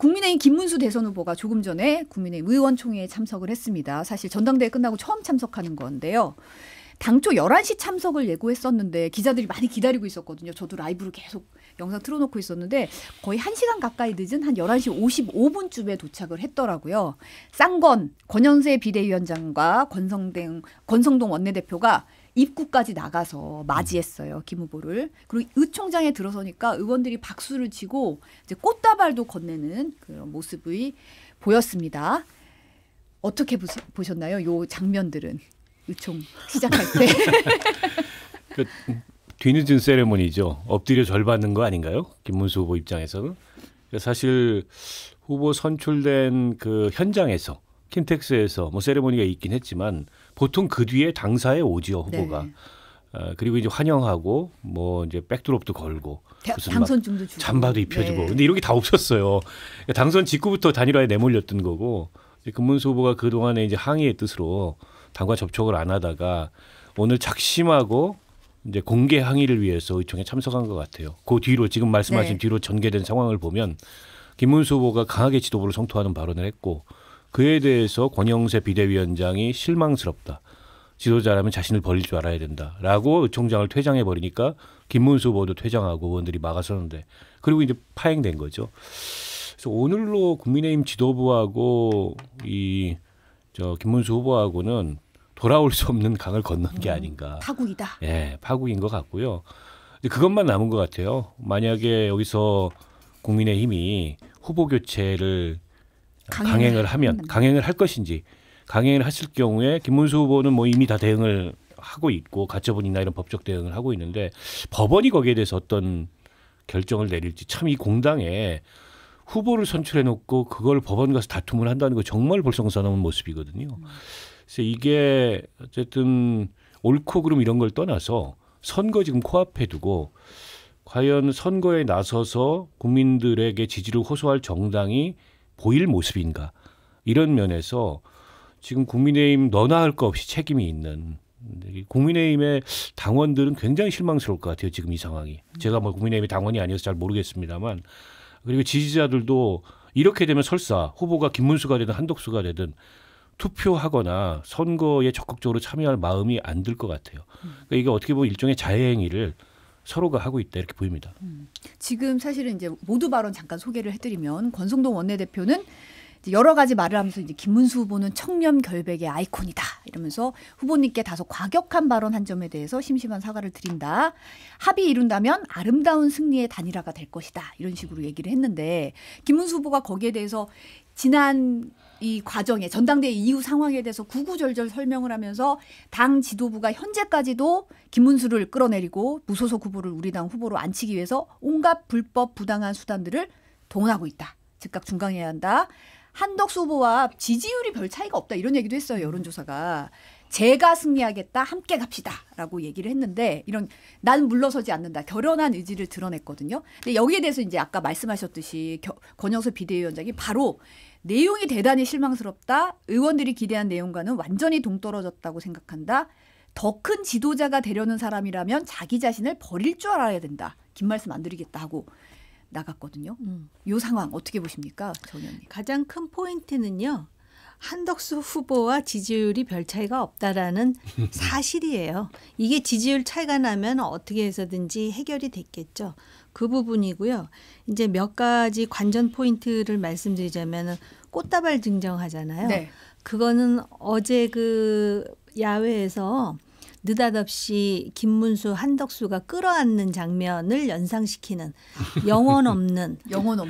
국민의힘 김문수 대선 후보가 조금 전에 국민의힘 의원총회에 참석을 했습니다. 사실 전당대회 끝나고 처음 참석하는 건데요. 당초 11시 참석을 예고했었는데 기자들이 많이 기다리고 있었거든요. 저도 라이브로 계속 영상 틀어놓고 있었는데 거의 1시간 가까이 늦은 한 11시 55분쯤에 도착을 했더라고요. 쌍권 권영세 비대위원장과 권성동 원내대표가 입구까지 나가서 맞이했어요. 김 후보를. 그리고 의총장에 들어서니까 의원들이 박수를 치고 이제 꽃다발도 건네는 그런 모습이 보였습니다. 어떻게 보셨나요? 요 장면들은. 의총 시작할 때. 그 뒤늦은 세레모니죠. 엎드려 절 받는 거 아닌가요? 김문수 후보 입장에서는. 사실 후보 선출된 그 현장에서 킨텍스에서 뭐 세레모니가 있긴 했지만 보통 그 뒤에 당사에 오지요 후보가. 네. 그리고 이제 환영하고 뭐 이제 백드롭도 걸고 무슨 당선증도 주고 잠바도 입혀주고. 네. 근데 이런 게 다 없었어요. 당선 직후부터 단일화에 내몰렸던 거고 김문수 후보가 그 동안에 이제 항의의 뜻으로 당과 접촉을 안 하다가 오늘 작심하고 이제 공개 항의를 위해서 의총에 참석한 것 같아요. 그 뒤로 지금 말씀하신 네. 뒤로 전개된 상황을 보면 김문수 후보가 강하게 지도부를 성토하는 발언을 했고 그에 대해서 권영세 비대위원장이 실망스럽다. 지도자라면 자신을 버릴 줄 알아야 된다라고 의총장을 퇴장해 버리니까 김문수 후보도 퇴장하고 의원들이 막아섰는데 그리고 이제 파행된 거죠. 그래서 오늘로 국민의힘 지도부하고 김문수 후보하고는 돌아올 수 없는 강을 건넌 게 아닌가. 파국이다. 예, 파국인 것 같고요. 그것만 남은 것 같아요. 만약에 여기서 국민의힘이 후보 교체를 강행을 할 것인지 강행을 했을 경우에 김문수 후보는 뭐 이미 다 대응을 하고 있고 가처분이나 이런 법적 대응을 하고 있는데 법원이 거기에 대해서 어떤 결정을 내릴지 참 이 공당에 후보를 선출해놓고 그걸 법원 가서 다툼을 한다는 거 정말 볼썽사나운 모습이거든요. 그래서 이게 어쨌든 옳고 그름 이런 걸 떠나서 선거 지금 코앞에 두고 과연 선거에 나서서 국민들에게 지지를 호소할 정당이 보일 모습인가 이런 면에서 지금 국민의힘 너나 할 거 없이 책임이 있는 국민의힘의 당원들은 굉장히 실망스러울 것 같아요. 지금 이 상황이. 제가 뭐 국민의힘의 당원이 아니어서 잘 모르겠습니다만 그리고 지지자들도 이렇게 되면 설사 후보가 김문수가 되든 한덕수가 되든 투표하거나 선거에 적극적으로 참여할 마음이 안 들 것 같아요. 그러니까 이게 어떻게 보면 일종의 자해행위를 서로가 하고 있다 이렇게 보입니다. 지금 사실은 이제 모두 발언 잠깐 소개를 해드리면 권성동 원내대표는 이제 여러 가지 말을 하면서 이제 김문수 후보는 청렴 결백의 아이콘이다 이러면서 후보님께 다소 과격한 발언 한 점에 대해서 심심한 사과를 드린다. 합의 이룬다면 아름다운 승리의 단일화가 될 것이다. 이런 식으로 얘기를 했는데 김문수 후보가 거기에 대해서 지난 이 과정에 전당대회 이후 상황에 대해서 구구절절 설명을 하면서 당 지도부가 현재까지도 김문수를 끌어내리고 무소속 후보를 우리 당 후보로 앉히기 위해서 온갖 불법 부당한 수단들을 동원하고 있다. 즉각 중강해야 한다. 한덕수 후보와 지지율이 별 차이가 없다. 이런 얘기도 했어요. 여론조사가. 제가 승리하겠다. 함께 갑시다라고 얘기를 했는데 이런 난 물러서지 않는다. 결연한 의지를 드러냈거든요. 근데 여기에 대해서 이제 아까 말씀하셨듯이 권영세 비대위원장이 바로 내용이 대단히 실망스럽다. 의원들이 기대한 내용과는 완전히 동떨어졌다고 생각한다. 더 큰 지도자가 되려는 사람이라면 자기 자신을 버릴 줄 알아야 된다. 긴 말씀 안 드리겠다 하고 나갔거든요. 이 상황 어떻게 보십니까? 정 의원님. 가장 큰 포인트는요. 한덕수 후보와 지지율이 별 차이가 없다라는 사실이에요. 이게 지지율 차이가 나면 어떻게 해서든지 해결이 됐겠죠. 그 부분이고요. 이제 몇 가지 관전 포인트를 말씀드리자면 꽃다발 증정하잖아요. 네. 그거는 어제 그 야외에서 느닷없이 김문수, 한덕수가 끌어안는 장면을 연상시키는 영혼 없는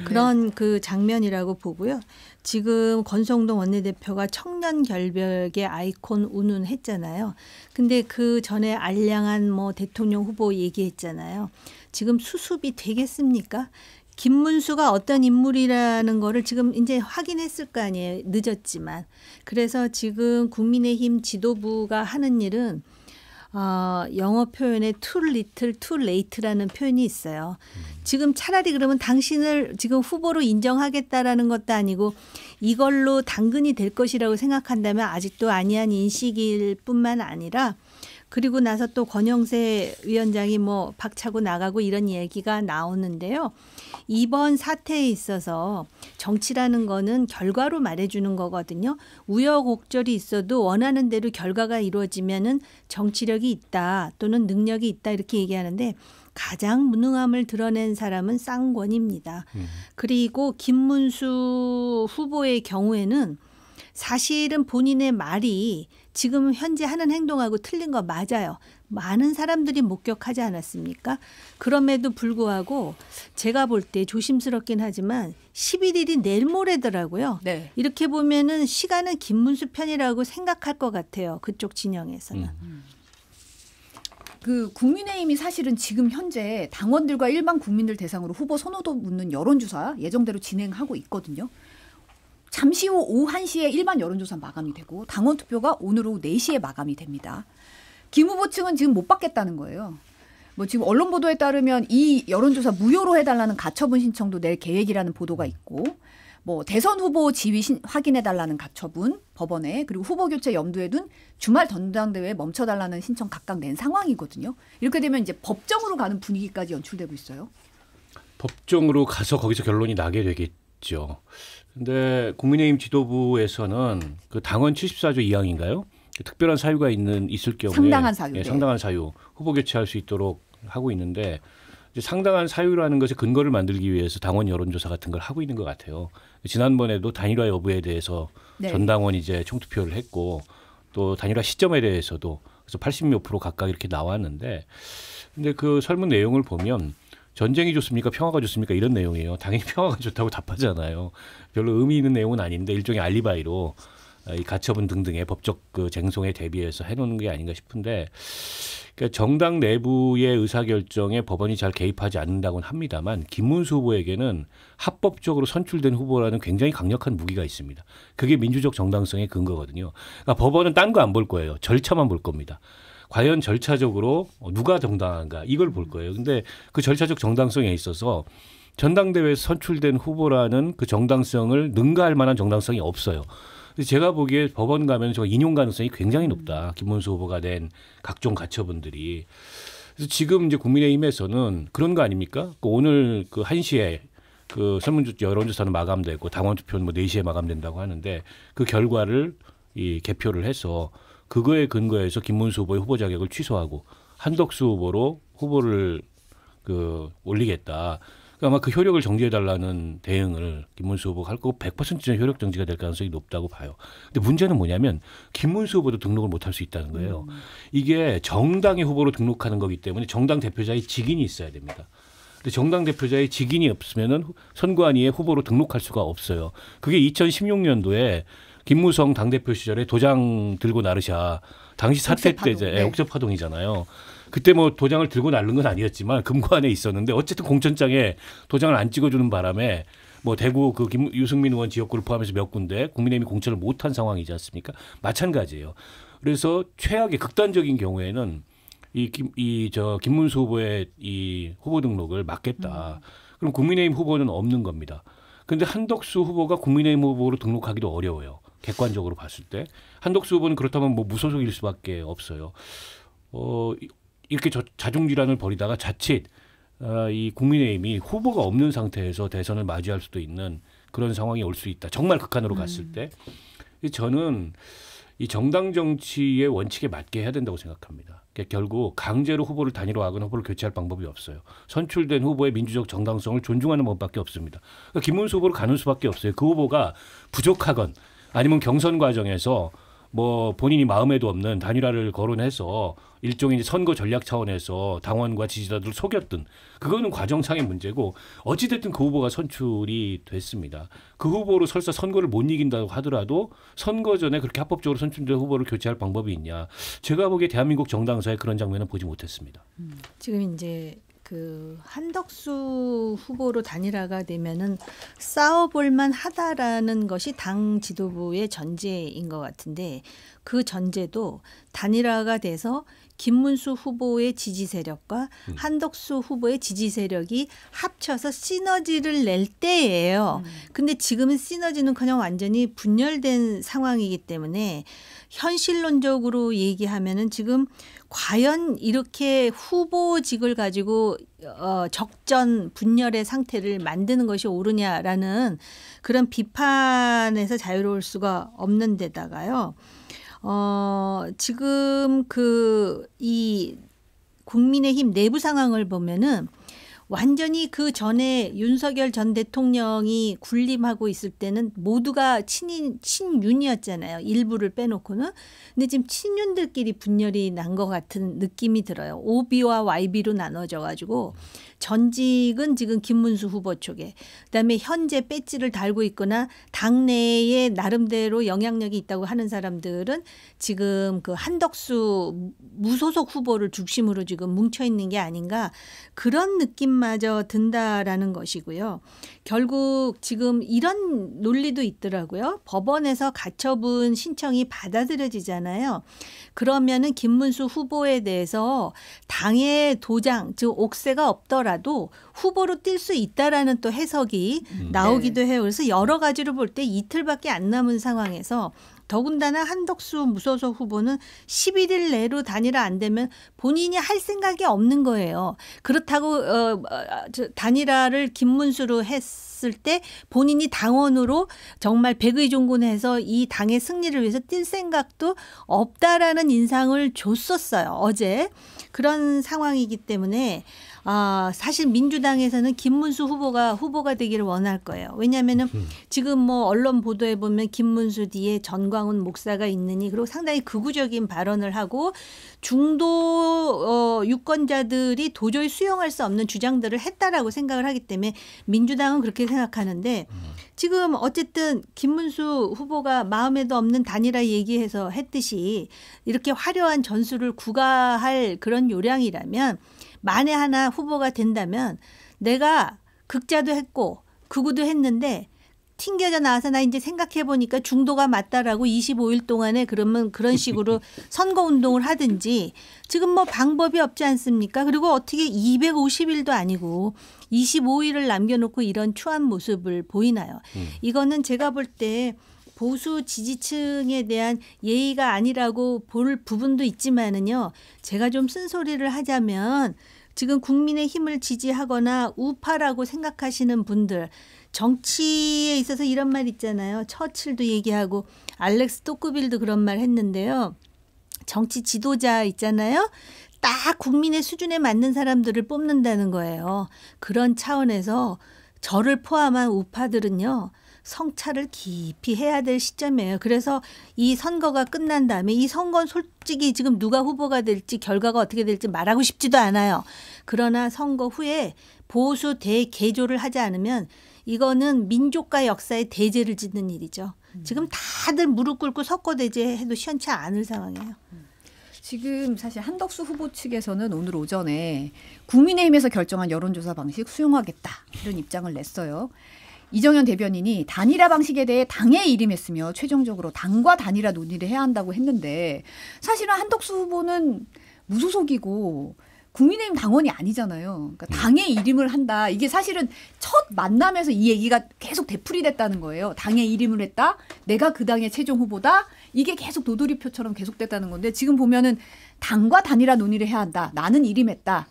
그런 그 장면이라고 보고요. 지금 권성동 원내대표가 청년 결벽의 아이콘 운운했잖아요. 근데 그 전에 알량한 뭐 대통령 후보 얘기했잖아요. 지금 수습이 되겠습니까? 김문수가 어떤 인물이라는 거를 지금 이제 확인했을 거 아니에요. 늦었지만. 그래서 지금 국민의힘 지도부가 하는 일은 영어 표현에 too little, too late라는 표현이 있어요. 지금 차라리 그러면 당신을 지금 후보로 인정하겠다라는 것도 아니고 이걸로 당근이 될 것이라고 생각한다면 아직도 아니한 인식일 뿐만 아니라 그리고 나서 또 권영세 위원장이 뭐 박차고 나가고 이런 얘기가 나오는데요. 이번 사태에 있어서 정치라는 거는 결과로 말해주는 거거든요. 우여곡절이 있어도 원하는 대로 결과가 이루어지면은 정치력이 있다 또는 능력이 있다 이렇게 얘기하는데 가장 무능함을 드러낸 사람은 쌍권입니다. 그리고 김문수 후보의 경우에는 사실은 본인의 말이 지금 현재 하는 행동하고 틀린 거 맞아요. 많은 사람들이 목격하지 않았습니까? 그럼에도 불구하고 제가 볼 때 조심스럽긴 하지만 11일이 내일 모레더라고요. 네. 이렇게 보면은 시간은 김문수 편이라고 생각할 것 같아요. 그쪽 진영에서는. 그 국민의힘이 사실은 지금 현재 당원들과 일반 국민들 대상으로 후보 선호도 묻는 여론조사 예정대로 진행하고 있거든요. 잠시 후 오후 1시에 일반 여론조사 마감이 되고 당원 투표가 오늘 오후 4시에 마감이 됩니다. 김 후보 측은 지금 못 받겠다는 거예요. 뭐 지금 언론 보도에 따르면 이 여론조사 무효로 해달라는 가처분 신청도 낼 계획이라는 보도가 있고 뭐 대선 후보 지위 확인해달라는 가처분 법원에 그리고 후보 교체 염두에 둔 주말 전당대회 멈춰달라는 신청 각각 낸 상황이거든요. 이렇게 되면 이제 법정으로 가는 분위기까지 연출되고 있어요. 법정으로 가서 거기서 결론이 나게 되겠죠. 근데 국민의힘 지도부에서는 그 당원 74조 2항인가요? 특별한 사유가 있을 경우에 상당한 사유. 네, 상당한 사유 후보 교체할 수 있도록 하고 있는데 이제 상당한 사유라는 것에 근거를 만들기 위해서 당원 여론조사 같은 걸 하고 있는 것 같아요. 지난번에도 단일화 여부에 대해서 네. 전당원 이제 총투표를 했고 또 단일화 시점에 대해서도 그래서 80몇 % 각각 이렇게 나왔는데 근데 그 설문 내용을 보면 전쟁이 좋습니까? 평화가 좋습니까? 이런 내용이에요. 당연히 평화가 좋다고 답하잖아요. 별로 의미 있는 내용은 아닌데 일종의 알리바이로 이 가처분 등등의 법적 그 쟁송에 대비해서 해놓는 게 아닌가 싶은데 그러니까 정당 내부의 의사결정에 법원이 잘 개입하지 않는다고는 합니다만 김문수 후보에게는 합법적으로 선출된 후보라는 굉장히 강력한 무기가 있습니다. 그게 민주적 정당성의 근거거든요. 그러니까 법원은 딴 거 안 볼 거예요. 절차만 볼 겁니다. 과연 절차적으로 누가 정당한가 이걸 볼 거예요. 근데 그 절차적 정당성에 있어서 전당대회에서 선출된 후보라는 그 정당성을 능가할 만한 정당성이 없어요. 제가 보기에 법원 가면 저 인용 가능성이 굉장히 높다. 김문수 후보가 낸 각종 가처분들이. 그래서 지금 이제 국민의힘에서는 그런 거 아닙니까? 오늘 그 1시에 그 설문조사 여론조사는 마감되고 당원 투표는 뭐 4시에 마감된다고 하는데 그 결과를 이 개표를 해서 그거에 근거해서 김문수 후보의 후보 자격을 취소하고 한덕수 후보로 후보를 그 올리겠다. 아마 그 효력을 정지해달라는 대응을 김문수 후보가 할 거고 100% 효력 정지가 될 가능성이 높다고 봐요. 근데 문제는 뭐냐면 김문수 후보도 등록을 못할 수 있다는 거예요. 이게 정당의 후보로 등록하는 거기 때문에 정당 대표자의 직인이 있어야 됩니다. 근데 정당 대표자의 직인이 없으면은 선관위에 후보로 등록할 수가 없어요. 그게 2016년도에 김무성 당대표 시절에 도장 들고 나르샤 당시 사태 때 이제 옥새파동이잖아요. 그때 뭐 도장을 들고 나른 건 아니었지만 금관에 있었는데 어쨌든 공천장에 도장을 안 찍어주는 바람에 뭐 대구 그 유승민 의원 지역구를 포함해서 몇 군데 국민의힘이 공천을 못한 상황이지 않습니까? 마찬가지예요. 그래서 최악의 극단적인 경우에는 김문수 후보의 이 후보 등록을 막겠다. 그럼 국민의힘 후보는 없는 겁니다. 그런데 한덕수 후보가 국민의힘 후보로 등록하기도 어려워요. 객관적으로 봤을 때 한덕수 후보는 그렇다면 뭐 무소속일 수밖에 없어요. 이렇게 자중질환을 벌이다가 자칫 이 국민의힘이 후보가 없는 상태에서 대선을 맞이할 수도 있는 그런 상황이 올 수 있다. 정말 극한으로 갔을 때 저는 이 정당 정치의 원칙에 맞게 해야 된다고 생각합니다. 그러니까 결국 강제로 후보를 단일화하거나 후보를 교체할 방법이 없어요. 선출된 후보의 민주적 정당성을 존중하는 법밖에 없습니다. 그러니까 김문수 후보를 가는 수밖에 없어요. 그 후보가 부족하건 아니면 경선 과정에서 뭐 본인이 마음에도 없는 단일화를 거론해서 일종의 이제 선거 전략 차원에서 당원과 지지자들을 속였든 그거는 과정상의 문제고 어찌됐든 그 후보가 선출이 됐습니다. 그 후보로 설사 선거를 못 이긴다고 하더라도 선거 전에 그렇게 합법적으로 선출된 후보를 교체할 방법이 있냐. 제가 보기에 대한민국 정당사에 그런 장면은 보지 못했습니다. 지금 이제 그 한덕수 후보로 단일화가 되면은 싸워볼만 하다라는 것이 당 지도부의 전제인 것 같은데 그 전제도 단일화가 돼서 김문수 후보의 지지 세력과 한덕수 후보의 지지 세력이 합쳐서 시너지를 낼 때예요. 근데 지금은 시너지는커녕 완전히 분열된 상황이기 때문에 현실론적으로 얘기하면은 지금 과연 이렇게 후보직을 가지고 적전 분열의 상태를 만드는 것이 옳으냐라는 그런 비판에서 자유로울 수가 없는 데다가요. 지금 이 국민의힘 내부 상황을 보면은 완전히 그 전에 윤석열 전 대통령이 군림하고 있을 때는 모두가 친윤이었잖아요. 일부를 빼놓고는. 근데 지금 친윤들끼리 분열이 난 것 같은 느낌이 들어요. OB와 YB로 나눠져 가지고 전직은 지금 김문수 후보 쪽에, 그다음에 현재 배지를 달고 있거나 당내에 나름대로 영향력이 있다고 하는 사람들은 지금 그 한덕수 무소속 후보를 중심으로 지금 뭉쳐 있는 게 아닌가, 그런 느낌마저 든다라는 것이고요. 결국 지금 이런 논리도 있더라고요. 법원에서 가처분 신청이 받아들여지잖아요. 그러면은 김문수 후보에 대해서 당의 도장, 즉 옥세가 없더라도 후보로 뛸 수 있다라는 또 해석이 나오기도 해요. 그래서 여러 가지로 볼 때 이틀밖에 안 남은 상황에서 더군다나 한덕수 무소속 후보는 11일 내로 단일화 안 되면 본인이 할 생각이 없는 거예요. 그렇다고 단일화를 김문수로 했을 때 본인이 당원으로 정말 백의종군해서 이 당의 승리를 위해서 뛸 생각도 없다라는 인상을 줬었어요. 어제. 그런 상황이기 때문에 사실 민주당에서는 김문수 후보가 되기를 원할 거예요. 왜냐하면은 지금 뭐 언론 보도에 보면 김문수 뒤에 전광훈 목사가 있느니, 그리고 상당히 극우적인 발언을 하고 중도 유권자들이 도저히 수용할 수 없는 주장들을 했다라고 생각을 하기 때문에 민주당은 그렇게 생각하는데, 지금 어쨌든 김문수 후보가 마음에도 없는 단일화 얘기해서 했듯이 이렇게 화려한 전술을 구가할 그런 요량이라면, 만에 하나 후보가 된다면 내가 극자도 했고 극우도 했는데 튕겨져 나와서 나 이제 생각해 보니까 중도가 맞다라고 25일 동안에 그러면 그런 식으로 선거 운동을 하든지, 지금 뭐 방법이 없지 않습니까? 그리고 어떻게 250일도 아니고 25일을 남겨놓고 이런 추한 모습을 보이나요? 이거는 제가 볼 때 보수 지지층에 대한 예의가 아니라고 볼 부분도 있지만은요, 제가 좀 쓴소리를 하자면 지금 국민의힘을 지지하거나 우파라고 생각하시는 분들, 정치에 있어서 이런 말 있잖아요. 처칠도 얘기하고 알렉스 토크빌도 그런 말 했는데요. 정치 지도자 있잖아요. 딱 국민의 수준에 맞는 사람들을 뽑는다는 거예요. 그런 차원에서 저를 포함한 우파들은요, 성찰을 깊이 해야 될 시점이에요. 그래서 이 선거가 끝난 다음에, 이 선거는 솔직히 지금 누가 후보가 될지 결과가 어떻게 될지 말하고 싶지도 않아요. 그러나 선거 후에 보수 대개조를 하지 않으면 이거는 민족과 역사에 대죄를 짓는 일이죠. 지금 다들 무릎 꿇고 석고대죄해도 시원치 않을 상황이에요. 지금 사실 한덕수 후보 측에서는 오늘 오전에 국민의힘에서 결정한 여론조사 방식 수용하겠다, 이런 입장을 냈어요. 이정현 대변인이 단일화 방식에 대해 당에 일임했으며 최종적으로 당과 단일화 논의를 해야 한다고 했는데, 사실은 한덕수 후보는 무소속이고 국민의힘 당원이 아니잖아요. 그러니까 당에 일임을 한다. 이게 사실은 첫 만남에서 이 얘기가 계속 되풀이됐다는 거예요. 당에 일임을 했다. 내가 그 당의 최종 후보다. 이게 계속 도돌이표처럼 계속됐다는 건데, 지금 보면은 당과 단일화 논의를 해야 한다. 나는 일임했다.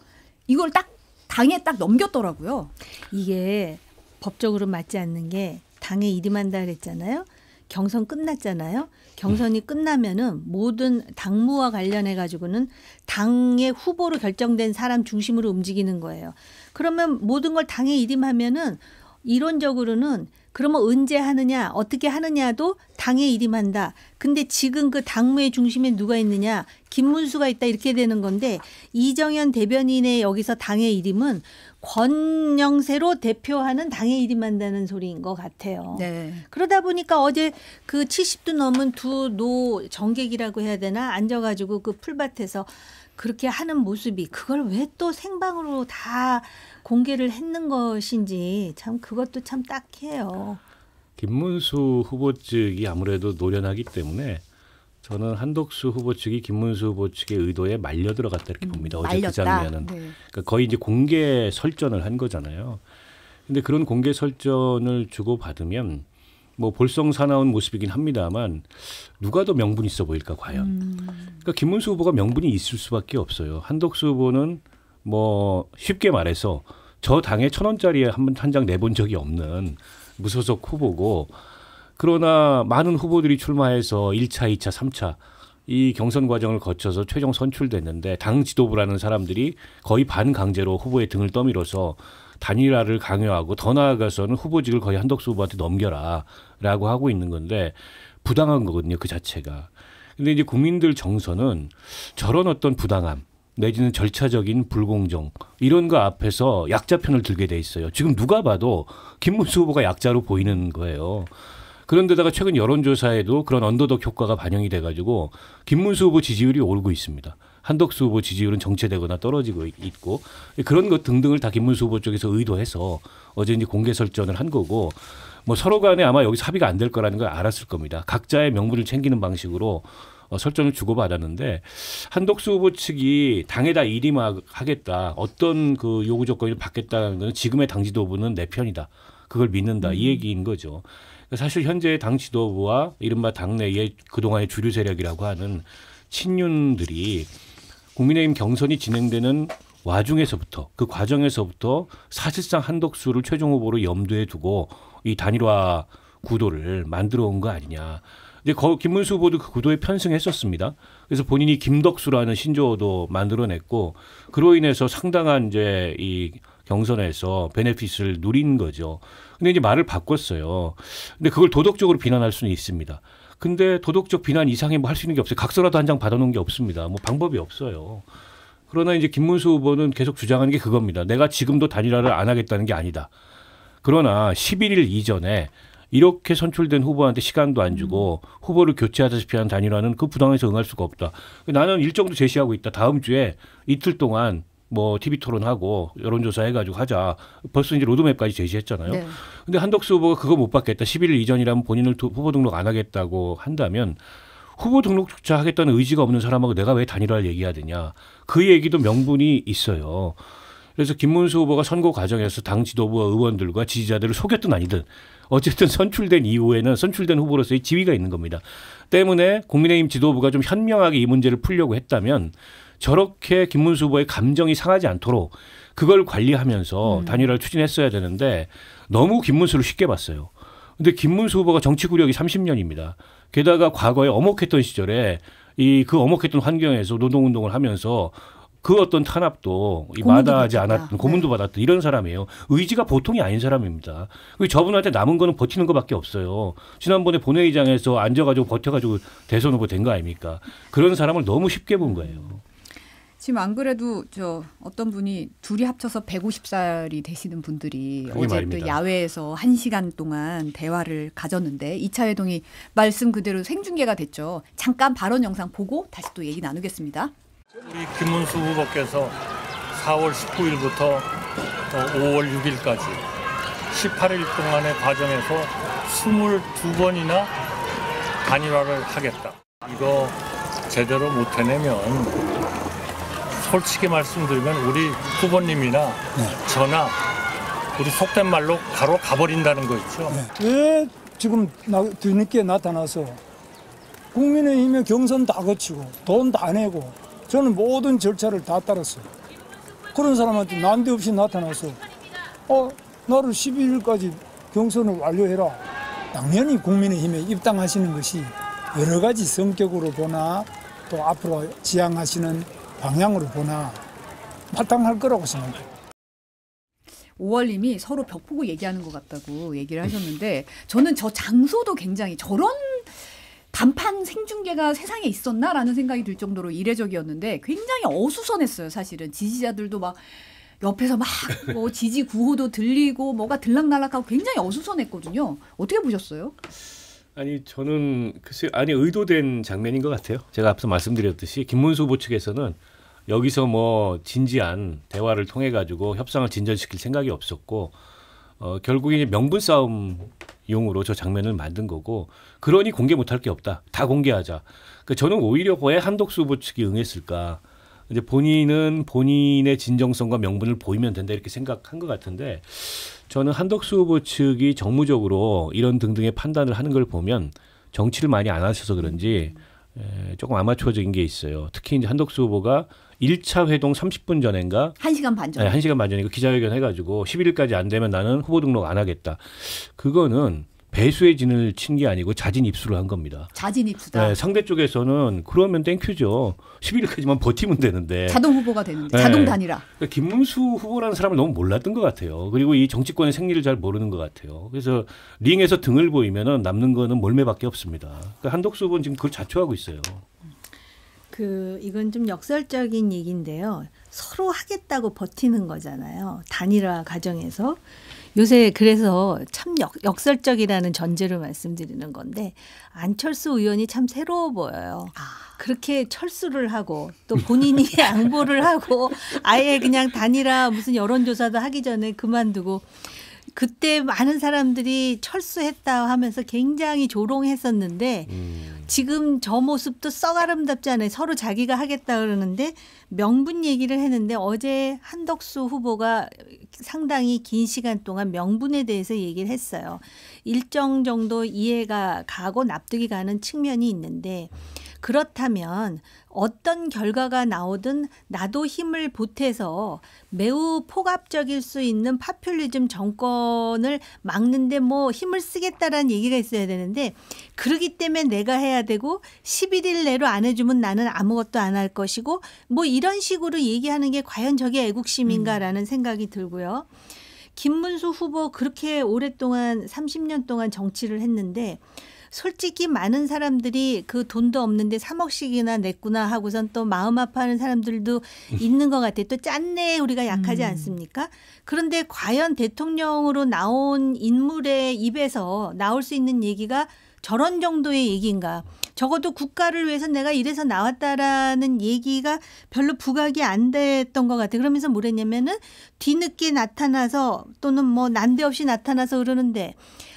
이걸 딱 당에 딱 넘겼더라고요. 이게 법적으로 맞지 않는 게, 당에 일임한다 그랬잖아요. 경선 끝났잖아요. 경선이 끝나면은 모든 당무와 관련해 가지고는 당의 후보로 결정된 사람 중심으로 움직이는 거예요. 그러면 모든 걸 당에 일임하면은 이론적으로는 그러면 언제 하느냐, 어떻게 하느냐도 당에 일임한다. 근데 지금 그 당무의 중심에 누가 있느냐, 김문수가 있다, 이렇게 되는 건데, 이정현 대변인의 여기서 당의 일임은 권영세로 대표하는 당에 일임한다는 소리인 것 같아요. 네. 그러다 보니까 어제 그 70도 넘은 두 노 정객이라고 해야 되나, 앉아가지고 그 풀밭에서 그렇게 하는 모습이, 그걸 왜 또 생방으로 다 공개를 했는 것인지 참 그것도 참 딱해요. 김문수 후보 측이 아무래도 노련하기 때문에 저는 한덕수 후보 측이 김문수 후보 측의 의도에 말려 들어갔다 이렇게 봅니다. 어제 말렸다. 그 장면은 네. 그러니까 거의 이제 공개 설전을 한 거잖아요. 근데 그런 공개 설전을 주고 받으면 뭐 볼썽사나운 모습이긴 합니다만 누가 더 명분 있어 보일까 과연. 그러니까 김문수 후보가 명분이 있을 수밖에 없어요. 한덕수 후보는 뭐 쉽게 말해서 저 당에 1,000원짜리 한 장 내본 적이 없는 무소속 후보고 그러나 많은 후보들이 출마해서 1차, 2차, 3차 이 경선 과정을 거쳐서 최종 선출됐는데 당 지도부라는 사람들이 거의 반강제로 후보의 등을 떠밀어서 단일화를 강요하고 더 나아가서는 후보직을 거의 한덕수 후보한테 넘겨라라고 하고 있는 건데 부당한 거거든요. 그 자체가. 근데 이제 국민들 정서는 저런 어떤 부당함 내지는 절차적인 불공정 이런 거 앞에서 약자 편을 들게 돼 있어요. 지금 누가 봐도 김문수 후보가 약자로 보이는 거예요. 그런데다가 최근 여론조사에도 그런 언더독 효과가 반영이 돼가지고 김문수 후보 지지율이 오르고 있습니다. 한덕수 후보 지지율은 정체되거나 떨어지고 있고 그런 것 등등을 다 김문수 후보 쪽에서 의도해서 어제 이제 공개 설전을 한 거고 뭐 서로 간에 아마 여기서 합의가 안 될 거라는 걸 알았을 겁니다. 각자의 명분을 챙기는 방식으로 설전을 주고받았는데 한덕수 후보 측이 당에다 일임하겠다 어떤 그 요구 조건을 받겠다는 것은 지금의 당 지도부는 내 편이다. 그걸 믿는다. 이 얘기인 거죠. 사실 현재 당 지도부와 이른바 당내의 그동안의 주류 세력이라고 하는 친윤들이 국민의힘 경선이 진행되는 와중에서부터 그 과정에서부터 사실상 한덕수를 최종 후보로 염두에 두고 이 단일화 구도를 만들어 온 거 아니냐. 이제 김문수 후보도 그 구도에 편승했었습니다. 그래서 본인이 김덕수라는 신조어도 만들어냈고 그로 인해서 상당한 이제 이 경선에서 베네핏을 누린 거죠. 근데 이제 말을 바꿨어요. 근데 그걸 도덕적으로 비난할 수는 있습니다. 근데 도덕적 비난 이상의 뭐 할 수 있는 게 없어요. 각서라도 한 장 받아놓은 게 없습니다. 뭐 방법이 없어요. 그러나 이제 김문수 후보는 계속 주장하는 게 그겁니다. 내가 지금도 단일화를 안 하겠다는 게 아니다. 그러나 11일 이전에 이렇게 선출된 후보한테 시간도 안 주고 후보를 교체하다시피 한 단일화는 그 부당에서 응할 수가 없다. 나는 일정도 제시하고 있다. 다음 주에 이틀 동안 뭐 TV 토론하고 여론조사 해가지고 하자. 벌써 이제 로드맵까지 제시했잖아요. 네. 근데 한덕수 후보가 그거 못 받겠다. 11일 이전이라면 본인을 후보 등록 안 하겠다고 한다면 후보 등록조차 하겠다는 의지가 없는 사람하고 내가 왜 단일화를 얘기해야 되냐. 그 얘기도 명분이 있어요. 그래서 김문수 후보가 선거 과정에서 당 지도부와 의원들과 지지자들을 속였든 아니든 어쨌든 선출된 이후에는 선출된 후보로서의 지위가 있는 겁니다. 때문에 국민의힘 지도부가 좀 현명하게 이 문제를 풀려고 했다면 저렇게 김문수 후보의 감정이 상하지 않도록 그걸 관리하면서 단일화를 추진했어야 되는데 너무 김문수를 쉽게 봤어요. 근데 김문수 후보가 정치 구력이 30년입니다. 게다가 과거에 엄혹했던 시절에 그 엄혹했던 환경에서 노동운동을 하면서 그 어떤 탄압도 마다하지 않았던 고문도 받았던 이런 사람이에요. 의지가 보통이 아닌 사람입니다. 저분한테 남은 거는 버티는 것밖에 없어요. 지난번에 본회의장에서 앉아가지고 버텨가지고 대선 후보 된 거 아닙니까? 그런 사람을 너무 쉽게 본 거예요. 지금 안 그래도 어떤 분이 둘이 합쳐서 150살이 되시는 분들이 어제 말입니다. 또 야외에서 1시간 동안 대화를 가졌는데 2차 회동이 말씀 그대로 생중계가 됐죠. 잠깐 발언 영상 보고 다시 또 얘기 나누겠습니다. 우리 김문수 후보께서 4월 19일부터 5월 6일까지 18일 동안의 과정에서 22번이나 단일화를 하겠다. 이거 제대로 못 해내면 솔직히 말씀드리면 우리 후보님이나 저나 우리 속된 말로 바로 가버린다는 거 있죠. 왜 지금 뒤늦게 나타나서 국민의힘의 경선 다 거치고 돈 다 내고 저는 모든 절차를 다 따랐어요. 그런 사람한테 난데없이 나타나서 나를 12일까지 경선을 완료해라. 당연히 국민의힘에 입당하시는 것이 여러 가지 성격으로 보나 또 앞으로 지향하시는 방향으로 보나 마땅할 거라고 생각해요. 5월님이 서로 벽 보고 얘기하는 것 같다고 얘기를 하셨는데 저는 저 장소도 굉장히 저런 단판 생중계가 세상에 있었나라는 생각이 들 정도로 이례적이었는데 굉장히 어수선했어요. 사실은 지지자들도 막 옆에서 막 뭐 지지 구호도 들리고 뭐가 들락날락하고 굉장히 어수선했거든요. 어떻게 보셨어요? 아니 저는 의도된 장면인 것 같아요. 제가 앞서 말씀드렸듯이 김문수 후보 측에서는 여기서 뭐 진지한 대화를 통해 가지고 협상을 진전시킬 생각이 없었고 결국에 명분 싸움이 용으로 저 장면을 만든 거고 그러니 공개 못할 게 없다. 다 공개하자. 그러니까 저는 오히려 왜 한덕수 후보 측이 응했을까. 이제 본인은 본인의 진정성과 명분을 보이면 된다 이렇게 생각한 것 같은데 저는 한덕수 후보 측이 정무적으로 이런 등등의 판단을 하는 걸 보면 정치를 많이 안 하셔서 그런지 조금 아마추어적인 게 있어요. 특히 이제 한덕수 후보가 1차 회동 30분 전인가 1시간 반 전. 네, 1시간 반 전인가 기자회견 해가지고 11일까지 안 되면 나는 후보 등록 안 하겠다. 그거는 배수의 진을 친 게 아니고 자진 입수를 한 겁니다. 자진 입수다. 네, 상대 쪽에서는 그러면 땡큐죠. 11일까지만 버티면 되는데. 자동 후보가 되는데 네. 자동 단일화. 그러니까 김문수 후보라는 사람을 너무 몰랐던 것 같아요. 그리고 이 정치권의 생리를 잘 모르는 것 같아요. 그래서 링에서 등을 보이면은 남는 거는 몰매밖에 없습니다. 그러니까 한덕수 후보는 지금 그걸 자초하고 있어요. 이건 좀 역설적인 얘기인데요. 서로 하겠다고 버티는 거잖아요. 단일화 과정에서. 요새 그래서 참 역설적이라는 전제로 말씀드리는 건데 안철수 의원이 참 새로워 보여요. 그렇게 철수를 하고 또 본인이 양보를 하고 아예 그냥 단일화 무슨 여론조사도 하기 전에 그만두고 그때 많은 사람들이 철수했다 하면서 굉장히 조롱했었는데 지금 저 모습도 썩 아름답지 않아요. 서로 자기가 하겠다 그러는데 명분 얘기를 했는데 어제 한덕수 후보가 상당히 긴 시간 동안 명분에 대해서 얘기를 했어요. 일정 정도 이해가 가고 납득이 가는 측면이 있는데 그렇다면 어떤 결과가 나오든 나도 힘을 보태서 매우 폭압적일 수 있는 파퓰리즘 정권을 막는데 뭐 힘을 쓰겠다라는 얘기가 있어야 되는데 그러기 때문에 내가 해야 되고 11일 내로 안 해주면 나는 아무것도 안 할 것이고 뭐 이런 식으로 얘기하는 게 과연 저게 애국심인가라는 생각이 들고요. 김문수 후보 그렇게 오랫동안 30년 동안 정치를 했는데 솔직히 많은 사람들이 그 돈도 없는데 3억씩이나 냈구나 하고선 또 마음 아파하는 사람들도 있는 것 같아요. 또 짠내 우리가 약하지 않습니까? 그런데 과연 대통령으로 나온 인물의 입에서 나올 수 있는 얘기가 저런 정도의 얘기인가. 적어도 국가를 위해서 내가 이래서 나왔다라는 얘기가 별로 부각이 안 됐던 것 같아요. 그러면서 뭐랬냐면은 뒤늦게 나타나서 또는 뭐 난데없이 나타나서 그러는데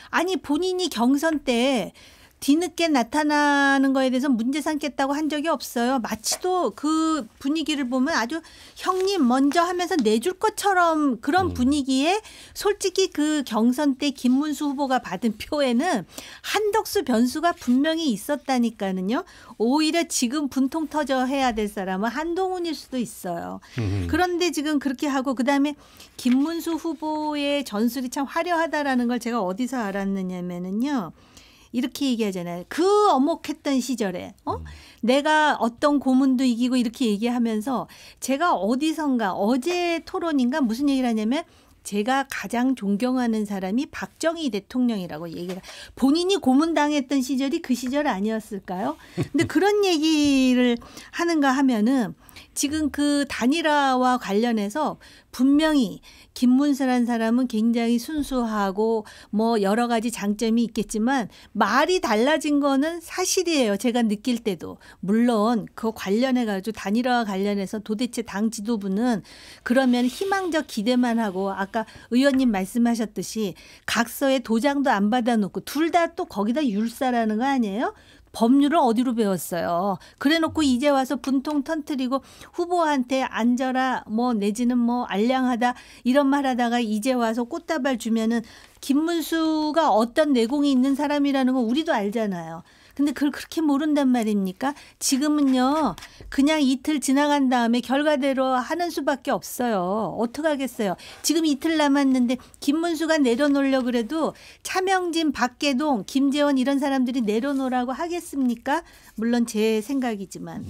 아니 본인이 경선 때 뒤늦게 나타나는 거에 대해서 문제 삼겠다고 한 적이 없어요. 마치도 그 분위기를 보면 아주 형님 먼저 하면서 내줄 것처럼 그런 분위기에 솔직히 그 경선 때 김문수 후보가 받은 표에는 한덕수 변수가 분명히 있었다니까는요. 오히려 지금 분통 터져 해야 될 사람은 한동훈일 수도 있어요. 그런데 지금 그렇게 하고 그다음에 김문수 후보의 전술이 참 화려하다라는 걸 제가 어디서 알았느냐면은요. 이렇게 얘기하잖아요. 그 어목했던 시절에 내가 어떤 고문도 이기고 이렇게 얘기하면서 제가 어디선가 어제 토론인가 무슨 얘기를 하냐면 제가 가장 존경하는 사람이 박정희 대통령이라고 얘기를 본인이 고문당했던 시절이 그 시절 아니었을까요? 근데 그런 얘기를 하는가 하면은 지금 그 단일화와 관련해서 분명히 김문수라는 사람은 굉장히 순수하고 뭐 여러 가지 장점이 있겠지만 말이 달라진 거는 사실이에요. 제가 느낄 때도. 물론 그 관련해 가지고 단일화와 관련해서 도대체 당 지도부는 그러면 희망적 기대만 하고 아까 의원님 말씀하셨듯이 각서에 도장도 안 받아놓고 둘 다 또 거기다 율사라는 거 아니에요? 법률을 어디로 배웠어요. 그래놓고 이제 와서 분통 터뜨리고 후보한테 앉아라 뭐 내지는 뭐 알량하다 이런 말 하다가 이제 와서 꽃다발 주면은 김문수가 어떤 내공이 있는 사람이라는 거 우리도 알잖아요. 근데 그걸 그렇게 모른단 말입니까? 지금은요. 그냥 이틀 지나간 다음에 결과대로 하는 수밖에 없어요. 어떡하겠어요. 지금 이틀 남았는데 김문수가 내려놓으려고 그래도 차명진, 박계동, 김재원 이런 사람들이 내려놓으라고 하겠습니까? 물론 제 생각이지만.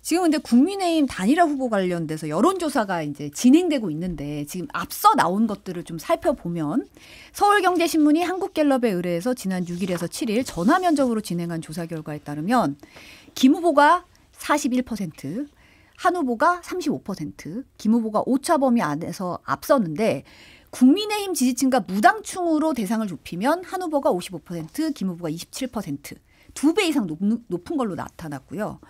지금 근데 국민의힘 단일화 후보 관련돼서 여론조사가 이제 진행되고 있는데 지금 앞서 나온 것들을 좀 살펴보면 서울경제신문이 한국갤럽에 의뢰해서 지난 6일에서 7일 전화 면접으로 진행한 조사 결과에 따르면 김 후보가 41%, 한 후보가 35%, 김 후보가 오차 범위 안에서 앞섰는데 국민의힘 지지층과 무당층으로 대상을 좁히면 한 후보가 55%, 김 후보가 27%. 2배 이상 높은 걸로 나타났고요.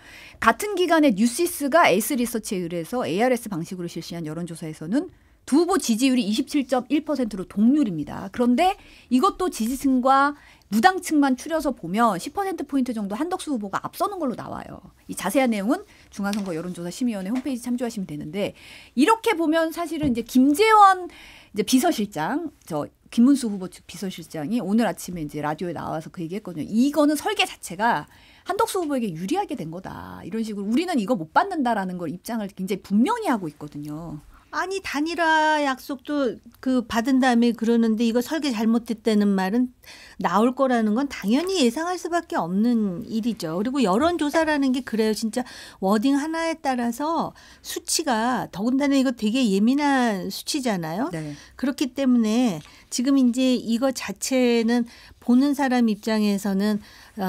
같은 기간에 뉴시스가 에이스리서치에 의뢰해서 ARS 방식으로 실시한 여론조사에서는 두 후보 지지율이 27.1%로 동률입니다. 그런데 이것도 지지층과 무당층만 추려서 보면 10%포인트 정도 한덕수 후보가 앞서는 걸로 나와요. 이 자세한 내용은 중앙선거 여론조사 심의위원회 홈페이지 참조하시면 되는데 이렇게 보면 사실은 이제 김재원 이제 비서실장, 김문수 후보 측 비서실장이 오늘 아침에 이제 라디오에 나와서 그 얘기했거든요. 이거는 설계 자체가 한덕수 후보에게 유리하게 된 거다. 이런 식으로 우리는 이거 못 받는다라는 걸 입장을 굉장히 분명히 하고 있거든요. 아니 단일화 약속도 그 받은 다음에 그러는데 이거 설계 잘못됐다는 말은 나올 거라는 건 당연히 예상할 수밖에 없는 일이죠. 그리고 여론조사라는 게 그래요. 진짜 워딩 하나에 따라서 수치가 더군다나 이거 되게 예민한 수치잖아요. 네. 그렇기 때문에 지금 이제 이거 자체는 보는 사람 입장에서는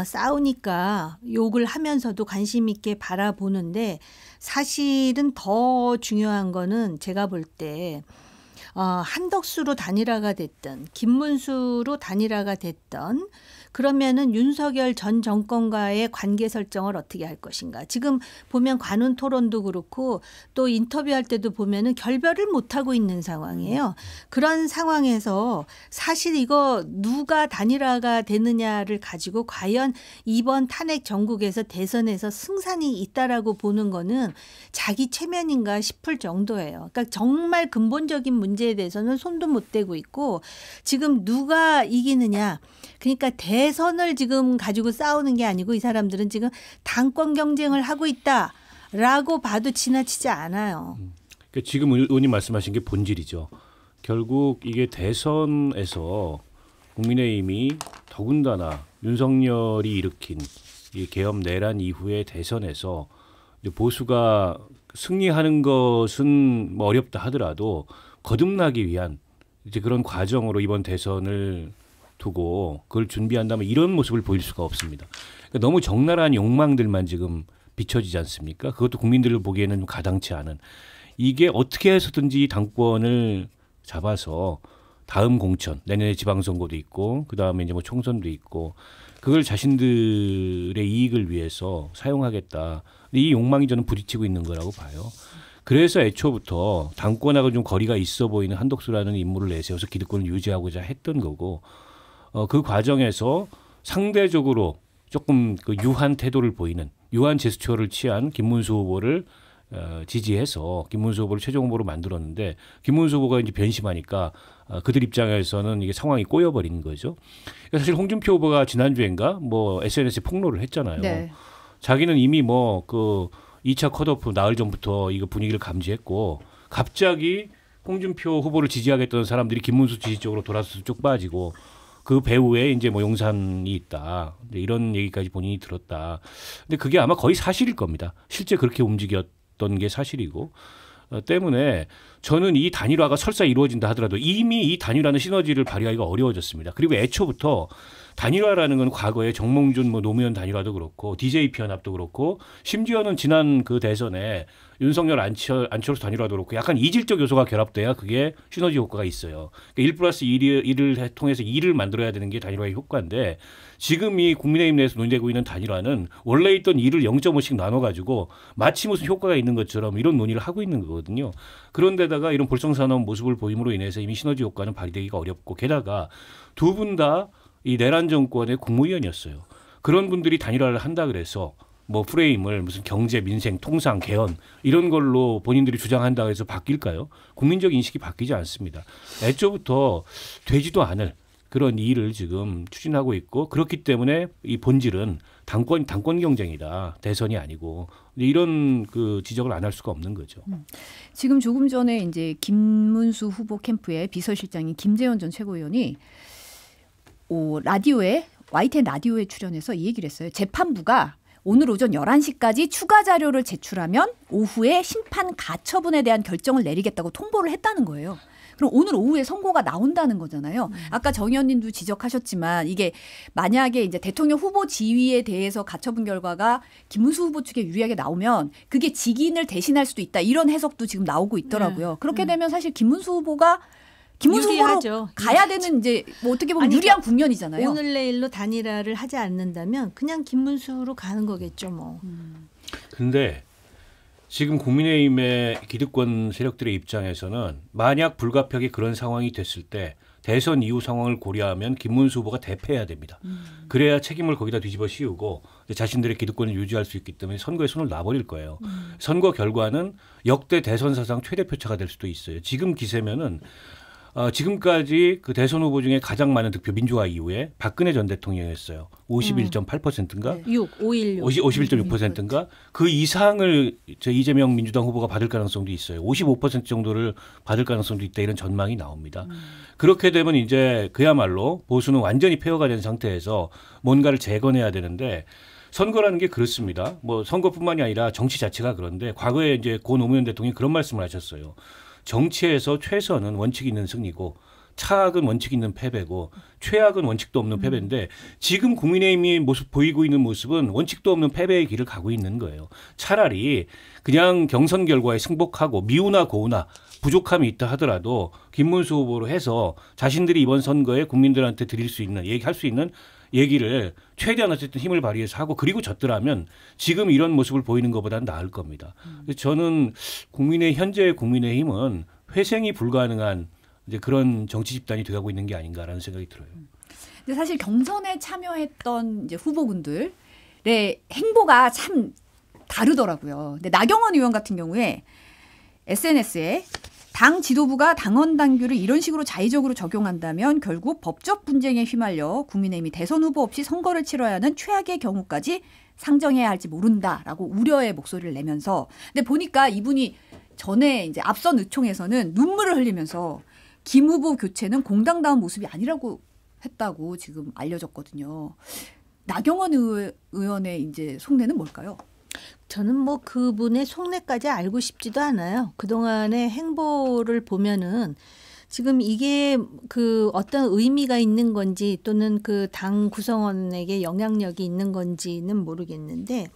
싸우니까 욕을 하면서도 관심 있게 바라보는데 사실은 더 중요한 거는 제가 볼 때 한덕수로 단일화가 됐든 김문수로 단일화가 됐든 그러면은 윤석열 전 정권과의 관계 설정을 어떻게 할 것인가. 지금 보면 관훈 토론도 그렇고 또 인터뷰할 때도 보면은 결별을 못 하고 있는 상황이에요. 그런 상황에서 사실 이거 누가 단일화가 되느냐를 가지고 과연 이번 탄핵 전국에서 대선에서 승산이 있다라고 보는 거는 자기 체면인가 싶을 정도예요. 그러니까 정말 근본적인 문제에 대해서는 손도 못 대고 있고 지금 누가 이기느냐. 그러니까 대선을 지금 가지고 싸우는 게 아니고 이 사람들은 지금 당권 경쟁을 하고 있다라고 봐도 지나치지 않아요. 그러니까 지금 의원님 말씀하신 게 본질이죠. 결국 이게 대선에서 국민의힘이 더군다나 윤석열이 일으킨 이 계엄 내란 이후의 대선에서 보수가 승리하는 것은 뭐 어렵다 하더라도 거듭나기 위한 이제 그런 과정으로 이번 대선을 두고 그걸 준비한다면 이런 모습을 보일 수가 없습니다. 그러니까 너무 적나라한 욕망들만 지금 비춰지지 않습니까? 그것도 국민들을 보기에는 좀 가당치 않은. 이게 어떻게 해서든지 당권을 잡아서 다음 공천, 내년에 지방선거도 있고 그다음에 이제 뭐 총선도 있고 그걸 자신들의 이익을 위해서 사용하겠다. 이 욕망이 저는 부딪히고 있는 거라고 봐요. 그래서 애초부터 당권하고 좀 거리가 있어 보이는 한덕수라는 인물을 내세워서 기득권을 유지하고자 했던 거고 그 과정에서 상대적으로 조금 그 유한 태도를 보이는 유한 제스처를 취한 김문수 후보를 지지해서 김문수 후보를 최종 후보로 만들었는데 김문수 후보가 이제 변심하니까 그들 입장에서는 이게 상황이 꼬여버린 거죠. 그러니까 사실 홍준표 후보가 지난주엔가 뭐 SNS에 폭로를 했잖아요. 네. 자기는 이미 뭐 그 2차 컷오프 나흘 전부터 이거 분위기를 감지했고 갑자기 홍준표 후보를 지지하겠다는 사람들이 김문수 지지 쪽으로 돌아서 쭉 빠지고 그 배후에 이제 뭐 용산이 있다. 이런 얘기까지 본인이 들었다. 근데 그게 아마 거의 사실일 겁니다. 실제 그렇게 움직였던 게 사실이고 때문에 저는 이 단일화가 설사 이루어진다 하더라도 이미 이 단일화는 시너지를 발휘하기가 어려워졌습니다. 그리고 애초부터 단일화라는 건 과거에 정몽준 뭐 노무현 단일화도 그렇고 DJP 연합도 그렇고 심지어는 지난 그 대선에 윤석열 안철수 단일화도 그렇고 약간 이질적 요소가 결합돼야 그게 시너지 효과가 있어요. 그러니까 1+1을 통해서 2를 만들어야 되는 게 단일화의 효과인데 지금 이 국민의힘 내에서 논의되고 있는 단일화는 원래 있던 2를 0.5씩 나눠가지고 마치 무슨 효과가 있는 것처럼 이런 논의를 하고 있는 거거든요. 그런데다가 이런 볼썽사나운 모습을 보임으로 인해서 이미 시너지 효과는 발휘되기가 어렵고 게다가 두 분 다 이 내란 정권의 국무위원이었어요. 그런 분들이 단일화를 한다 그래서 뭐 프레임을 무슨 경제, 민생, 통상, 개헌 이런 걸로 본인들이 주장한다 해서 바뀔까요? 국민적 인식이 바뀌지 않습니다. 애초부터 되지도 않을 그런 일을 지금 추진하고 있고 그렇기 때문에 이 본질은 당권 경쟁이다. 대선이 아니고 이런 그 지적을 안 할 수가 없는 거죠. 지금 조금 전에 이제 김문수 후보 캠프의 비서실장인 김재원 전 최고위원이 라디오에 YTN 라디오에 출연해서 이 얘기를 했어요. 재판부가 오늘 오전 11시까지 추가 자료를 제출하면 오후에 심판 가처분에 대한 결정을 내리겠다고 통보를 했다는 거예요. 그럼 오늘 오후에 선고가 나온다는 거잖아요. 아까 정 의원님도 지적하셨지만 이게 만약에 이제 대통령 후보 지위에 대해서 가처분 결과가 김문수 후보 측에 유리하게 나오면 그게 직인을 대신할 수도 있다. 이런 해석도 지금 나오고 있더라고요. 그렇게 되면 사실 김문수 후보로 가야 되는 이제 뭐 어떻게 보면 유리한 국면이잖아요. 오늘 내일로 단일화를 하지 않는다면 그냥 김문수로 가는 거겠죠, 뭐. 근데 지금 국민의힘의 기득권 세력들의 입장에서는 만약 불가피하게 그런 상황이 됐을 때 대선 이후 상황을 고려하면 김문수 후보가 대패해야 됩니다. 그래야 책임을 거기다 뒤집어 씌우고 자신들의 기득권을 유지할 수 있기 때문에 선거에 손을 놔버릴 거예요. 선거 결과는 역대 대선 사상 최대 표차가 될 수도 있어요. 지금 기세면은 지금까지 그 대선 후보 중에 가장 많은 득표 민주화 이후에 박근혜 전 대통령이었어요. 51.8%인가? 51.6%인가? 그 이상을 이재명 민주당 후보가 받을 가능성도 있어요. 55% 정도를 받을 가능성도 있다 이런 전망이 나옵니다. 그렇게 되면 이제 그야말로 보수는 완전히 폐허가 된 상태에서 뭔가를 재건해야 되는데 선거라는 게 그렇습니다. 뭐 선거뿐만이 아니라 정치 자체가 그런데 과거에 이제 고 노무현 대통령이 그런 말씀을 하셨어요. 정치에서 최선은 원칙 있는 승리고 차악은 원칙 있는 패배고 최악은 원칙도 없는 패배인데 지금 국민의힘이 보이고 있는 모습은 원칙도 없는 패배의 길을 가고 있는 거예요. 차라리 그냥 경선 결과에 승복하고 미우나 고우나 부족함이 있다 하더라도 김문수 후보로 해서 자신들이 이번 선거에 국민들한테 드릴 수 있는 얘기할 수 있는 얘기를 최대한 어쨌든 힘을 발휘해서 하고 그리고 졌더라면 지금 이런 모습을 보이는 것보다는 나을 겁니다. 저는 현재 국민의힘은 회생이 불가능한 이제 그런 정치 집단이 돼가고 있는 게 아닌가라는 생각이 들어요. 근데 사실 경선에 참여했던 이제 후보군들의 행보가 참 다르더라고요. 근데 나경원 의원 같은 경우에 SNS에 당 지도부가 당원 당규를 이런 식으로 자의적으로 적용한다면 결국 법적 분쟁에 휘말려 국민의힘이 대선 후보 없이 선거를 치러야 하는 최악의 경우까지 상정해야 할지 모른다라고 우려의 목소리를 내면서 근데 보니까 이분이 전에 이제 앞선 의총에서는 눈물을 흘리면서 김 후보 교체는 공당다운 모습이 아니라고 했다고 지금 알려졌거든요. 나경원 의원의 이제 속내는 뭘까요? 저는 뭐 그분의 속내까지 알고 싶지도 않아요. 그동안의 행보를 보면은 지금 이게 그 어떤 의미가 있는 건지 또는 그 당 구성원에게 영향력이 있는 건지는 모르겠는데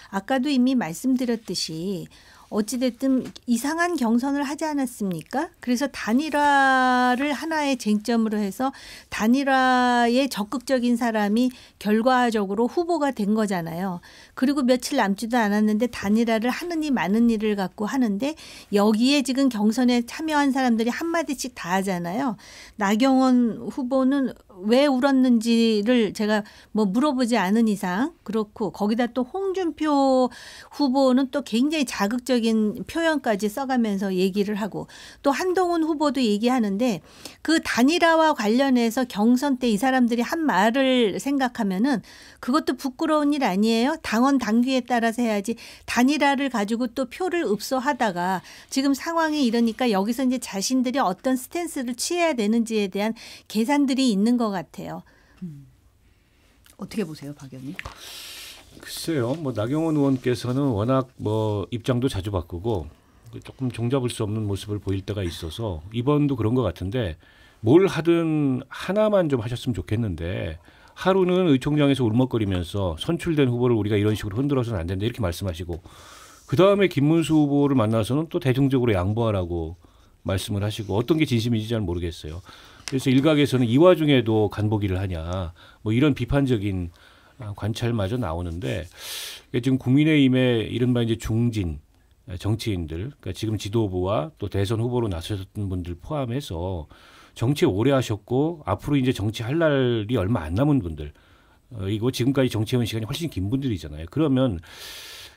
아까도 이미 말씀드렸듯이 어찌됐든 이상한 경선을 하지 않았습니까? 그래서 단일화를 하나의 쟁점으로 해서 단일화에 적극적인 사람이 결과적으로 후보가 된 거잖아요. 그리고 며칠 남지도 않았는데 단일화를 하느니 마는 일을 갖고 하는데 여기에 지금 경선에 참여한 사람들이 한마디씩 다 하잖아요. 나경원 후보는 왜 울었는지를 제가 뭐 물어보지 않은 이상 그렇고 거기다 또 홍준표 후보는 또 굉장히 자극적인 표현까지 써가면서 얘기를 하고 또 한동훈 후보도 얘기하는데 그 단일화와 관련해서 경선 때 이 사람들이 한 말을 생각하면은 그것도 부끄러운 일 아니에요? 당원 당규에 따라서 해야지 단일화를 가지고 또 표를 읍소하다가 지금 상황이 이러니까 여기서 이제 자신들이 어떤 스탠스를 취해야 되는지에 대한 계산들이 있는 것 같아요. 어떻게 보세요, 박 의원님? 글쎄요. 뭐 나경원 의원께서는 워낙 뭐 입장도 자주 바꾸고 조금 종잡을 수 없는 모습을 보일 때가 있어서 이번도 그런 것 같은데 뭘 하든 하나만 좀 하셨으면 좋겠는데 하루는 의총장에서 울먹거리면서 선출된 후보를 우리가 이런 식으로 흔들어서는 안 된다 이렇게 말씀하시고 그다음에 김문수 후보를 만나서는 또 대중적으로 양보하라고 말씀을 하시고 어떤 게 진심인지 잘 모르겠어요. 그래서 일각에서는 이 와중에도 간보기를 하냐 뭐 이런 비판적인 관찰마저 나오는데 지금 국민의힘의 이른바 이제 중진 정치인들 그러니까 지금 지도부와 또 대선 후보로 나섰던 분들 포함해서 정치 오래 하셨고 앞으로 이제 정치할 날이 얼마 안 남은 분들 이거 지금까지 정치해온 시간이 훨씬 긴 분들이잖아요. 그러면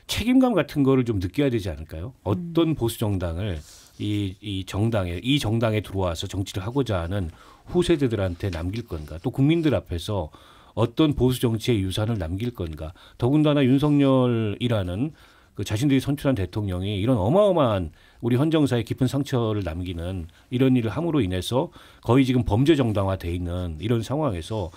책임감 같은 거를 좀 느껴야 되지 않을까요? 어떤 보수 정당을 이 정당에 들어와서 정치를 하고자 하는 후세대들한테 남길 건가? 또 국민들 앞에서 어떤 보수 정치의 유산을 남길 건가? 더군다나 윤석열이라는 그 자신들이 선출한 대통령이 이런 어마어마한 우리 헌정사에 깊은 상처를 남기는 이런 일을 함으로 인해서 거의 지금 범죄 정당화돼 있는 이런 상황에서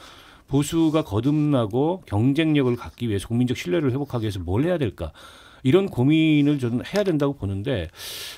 보수가 거듭나고 경쟁력을 갖기 위해서 국민적 신뢰를 회복하기 위해서 뭘 해야 될까? 이런 고민을 저는 해야 된다고 보는데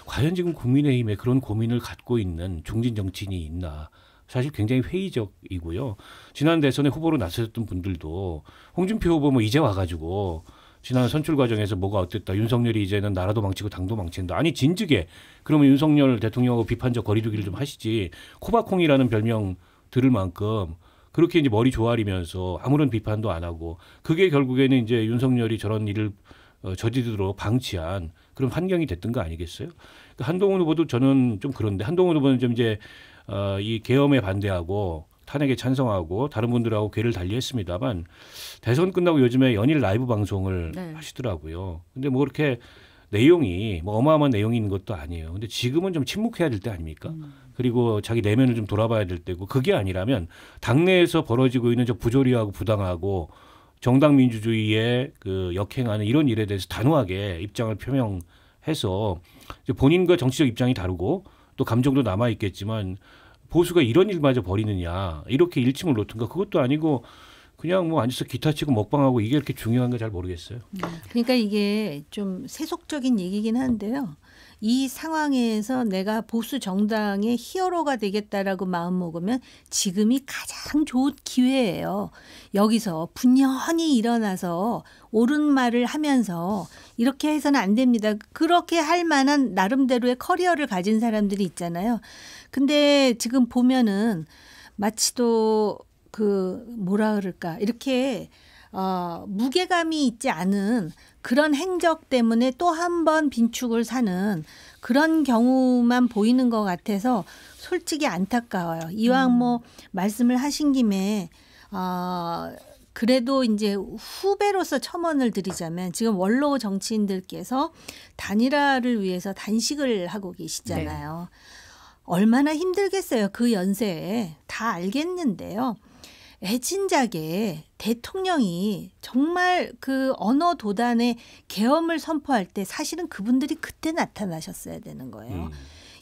과연 지금 국민의힘에 그런 고민을 갖고 있는 중진 정치인이 있나? 사실 굉장히 회의적이고요. 지난 대선에 후보로 나섰던 분들도 홍준표 후보 뭐 이제 와가지고 지난 선출 과정에서 뭐가 어땠다. 윤석열이 이제는 나라도 망치고 당도 망친다. 아니 진즉에 그러면 윤석열 대통령하고 비판적 거리두기를 좀 하시지. 코바콩이라는 별명 들을 만큼 그렇게 이제 머리 조아리면서 아무런 비판도 안 하고 그게 결국에는 이제 윤석열이 저런 일을 저지르도록 방치한 그런 환경이 됐던 거 아니겠어요? 그러니까 한동훈 후보도 저는 좀 그런데 한동훈 후보는 좀 이제 이 계엄에 반대하고 탄핵에 찬성하고 다른 분들하고 궤를 달리했습니다만 대선 끝나고 요즘에 연일 라이브 방송을 네. 하시더라고요. 근데 뭐 그렇게 내용이 뭐 어마어마한 내용이 있는 것도 아니에요. 근데 지금은 좀 침묵해야 될 때 아닙니까? 그리고 자기 내면을 좀 돌아봐야 될 때고 그게 아니라면 당내에서 벌어지고 있는 저 부조리하고 부당하고 정당 민주주의에 그 역행하는 이런 일에 대해서 단호하게 입장을 표명해서 이제 본인과 정치적 입장이 다르고 또 감정도 남아 있겠지만 보수가 이런 일마저 벌이느냐 이렇게 일침을 놓든가 그것도 아니고 그냥 뭐 앉아서 기타 치고 먹방하고 이게 이렇게 중요한가 잘 모르겠어요. 그러니까 이게 좀 세속적인 얘기긴 한데요. 이 상황에서 내가 보수 정당의 히어로가 되겠다라고 마음먹으면 지금이 가장 좋은 기회예요. 여기서 분연히 일어나서 옳은 말을 하면서 이렇게 해서는 안 됩니다. 그렇게 할 만한 나름대로의 커리어를 가진 사람들이 있잖아요. 근데 지금 보면은 마치도 그 뭐라 그럴까 이렇게 무게감이 있지 않은 그런 행적 때문에 또 한 번 빈축을 사는 그런 경우만 보이는 것 같아서 솔직히 안타까워요. 이왕 뭐 말씀을 하신 김에 그래도 이제 후배로서 첨언을 드리자면 지금 원로 정치인들께서 단일화를 위해서 단식을 하고 계시잖아요. 얼마나 힘들겠어요. 그 연세에 다 알겠는데요. 애진작에 대통령이 정말 그 언어 도단의 계엄을 선포할 때 사실은 그분들이 그때 나타나셨어야 되는 거예요.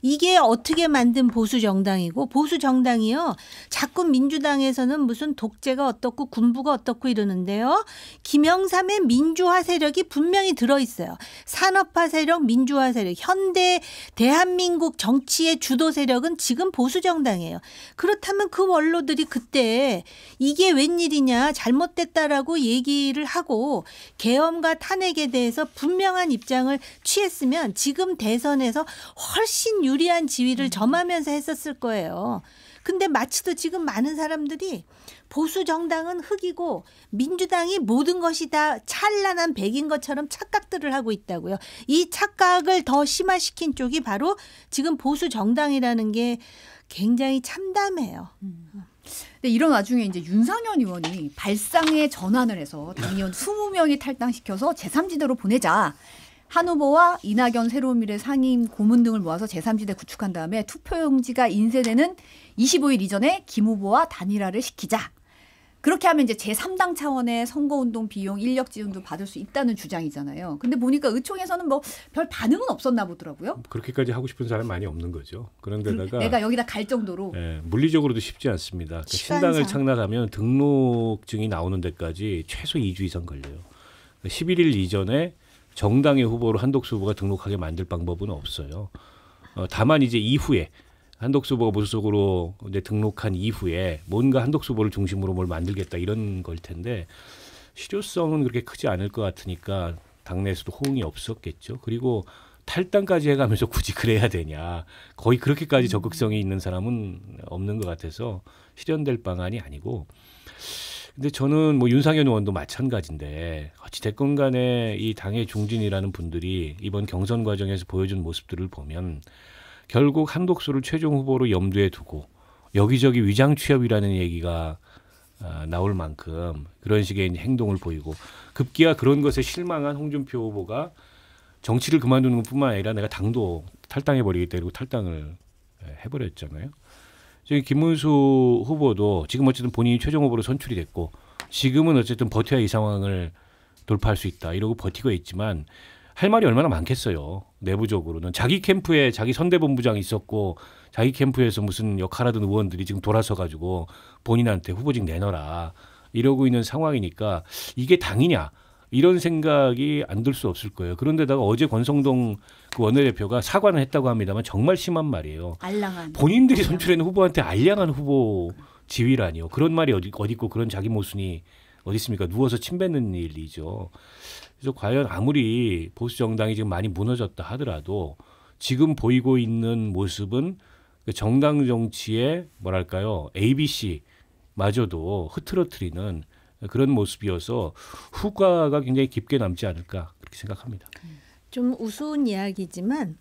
이게 어떻게 만든 보수 정당이고 보수 정당이요. 자꾸 민주당에서는 무슨 독재가 어떻고 군부가 어떻고 이러는데요. 김영삼의 민주화 세력이 분명히 들어있어요. 산업화 세력, 민주화 세력, 현대 대한민국 정치의 주도 세력은 지금 보수 정당이에요. 그렇다면 그 원로들이 그때 이게 웬일이냐 잘못됐다라고 얘기를 하고 계엄과 탄핵에 대해서 분명한 입장을 취했으면 지금 대선에서 훨씬 유리한 지위를 점하면서 했었을 거예요. 근데 마치도 지금 많은 사람들이 보수 정당은 흑이고 민주당이 모든 것이 다 찬란한 백인 것처럼 착각들을 하고 있다고요. 이 착각을 더 심화시킨 쪽이 바로 지금 보수 정당이라는 게 굉장히 참담해요. 근데 이런 와중에 이제 윤상현 의원이 발상의 전환을 해서 당의원 20명이 탈당시켜서 제3지대로 보내자. 한 후보와 이낙연 새로운미래 상임 고문 등을 모아서 제3지대 구축한 다음에 투표용지가 인쇄되는 25일 이전에 김 후보와 단일화를 시키자. 그렇게 하면 이제 제3당 차원의 선거운동 비용 인력 지원도 받을 수 있다는 주장이잖아요. 근데 보니까 의총에서는 뭐 별 반응은 없었나 보더라고요. 그렇게까지 하고 싶은 사람이 많이 없는 거죠. 그런데다가 내가 여기다 갈 정도로. 물리적으로도 쉽지 않습니다. 그러니까 신당을 창당하면 등록증이 나오는 데까지 최소 2주 이상 걸려요. 11일 이전에 정당의 후보로 한덕수 후보가 등록하게 만들 방법은 없어요. 다만 이제 이후에 한덕수 후보가 무소속으로 이제 등록한 이후에 뭔가 한덕수 후보를 중심으로 뭘 만들겠다 이런 걸 텐데 실효성은 그렇게 크지 않을 것 같으니까 당내에서도 호응이 없었겠죠. 그리고 탈당까지 해가면서 굳이 그래야 되냐. 거의 그렇게까지 적극성이 있는 사람은 없는 것 같아서 실현될 방안이 아니고 근데 저는 뭐 윤상현 의원도 마찬가지인데 어찌됐건 간에 이 당의 중진이라는 분들이 이번 경선 과정에서 보여준 모습들을 보면 결국 한독수를 최종 후보로 염두에 두고 여기저기 위장 취업이라는 얘기가 나올 만큼 그런 식의 행동을 보이고 급기야 그런 것에 실망한 홍준표 후보가 정치를 그만두는 것뿐만 아니라 내가 당도 탈당해버리겠다 이러고 탈당을 해버렸잖아요. 저희 김문수 후보도 지금 어쨌든 본인이 최종 후보로 선출이 됐고 지금은 어쨌든 버텨야 이 상황을 돌파할 수 있다 이러고 버티고 있지만 할 말이 얼마나 많겠어요. 내부적으로는 자기 캠프에 자기 선대본부장이 있었고 자기 캠프에서 무슨 역할하던 의원들이 지금 돌아서 가지고 본인한테 후보직 내놔라 이러고 있는 상황이니까 이게 당이냐 이런 생각이 안 들 수 없을 거예요. 그런데다가 어제 권성동 그 원내대표가 사과는 했다고 합니다만 정말 심한 말이에요. 알량한. 본인들이 선출해낸 후보한테 알량한 후보 지위라니요. 그런 말이 어디 있고 그런 자기 모순이 어디 있습니까? 누워서 침 뱉는 일이죠. 그래서 과연 아무리 보수 정당이 지금 많이 무너졌다 하더라도 지금 보이고 있는 모습은 정당 정치의 뭐랄까요? ABC마저도 흐트러뜨리는 그런 모습이어서 후과가 굉장히 깊게 남지 않을까 그렇게 그렇게 생각합니다. 좀 우스운 이야기지만